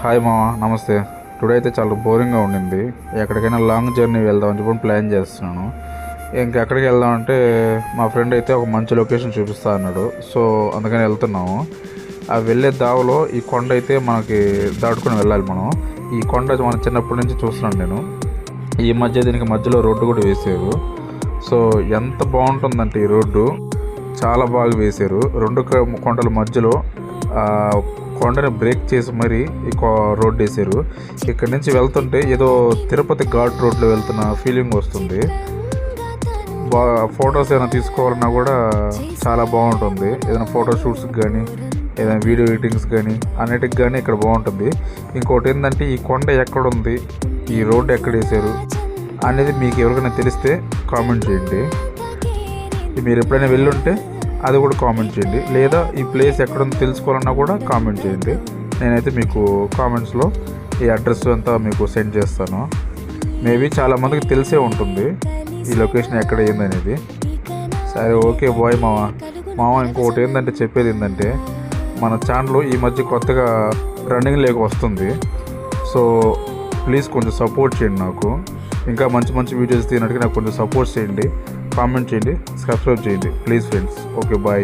Hi మామ, నమస్తే. Today అయితే చాలా బోరింగ్గా ఉండింది. ఎక్కడికైనా లాంగ్ జర్నీ వెళ్దామని చెప్పి ప్లాన్ చేస్తున్నాను. ఇంకెక్కడికి వెళ్దామంటే మా ఫ్రెండ్ అయితే ఒక మంచి లొకేషన్ చూపిస్తా అన్నాడు. సో అందుకని వెళ్తున్నాము. ఆ వెళ్ళే దావలో ఈ కొండ అయితే మనకి దాటుకుని వెళ్ళాలి మనం. ఈ కొండ మన చిన్నప్పటి నుంచి చూస్తున్నాను నేను. ఈ మధ్య దీనికి మధ్యలో రోడ్డు కూడా వేసారు. సో ఎంత బాగుంటుందంటే ఈ రోడ్డు చాలా బాగా వేశారు. రెండు కొండల మధ్యలో కొండని బ్రేక్ చేసి మరీ రోడ్ వేసారు. ఇక్కడ నుంచి వెళ్తుంటే ఏదో తిరుపతి ఘాట్ రోడ్లో వెళ్తున్న ఫీలింగ్ వస్తుంది. ఫొటోస్ ఏదైనా తీసుకోవాలన్నా కూడా చాలా బాగుంటుంది. ఏదైనా ఫోటో షూట్స్కి కానీ ఏదైనా వీడియో ఎడిటింగ్స్ కానీ అన్నిటికి కానీ ఇక్కడ బాగుంటుంది. ఇంకోటి ఏంటంటే ఈ కొండ ఎక్కడుంది, ఈ రోడ్డు ఎక్కడ వేసారు అనేది మీకు ఎవరికైనా తెలిస్తే కామెంట్ చేయండి. మీరు ఎప్పుడైనా వెళ్ళుంటే అది కూడా కామెంట్ చేయండి. లేదా ఈ ప్లేస్ ఎక్కడుందో తెలుసుకోవాలన్నా కూడా కామెంట్ చేయండి. నేనైతే మీకు కామెంట్స్లో ఈ అడ్రస్ అంతా మీకు సెండ్ చేస్తాను. మేబీ చాలామందికి తెలిసే ఉంటుంది ఈ లొకేషన్ ఎక్కడ ఏందనేది. సరే, ఓకే బాయ్ మామ. ఇంకొకటి ఏంటంటే చెప్పేది ఏంటంటే మన ఛానల్ ఈ మధ్య కొత్తగా రన్నింగ్ లేక వస్తుంది. సో ప్లీజ్ కొంచెం సపోర్ట్ చేయండి నాకు. ఇంకా మంచి మంచి వీడియోస్ తీయడానికి నాకు కొంచెం సపోర్ట్ చేయండి. కామెంట్ చేయండి, సబ్స్క్రైబ్ చేయండి ప్లీజ్ ఫ్రెండ్స్. Okay bye.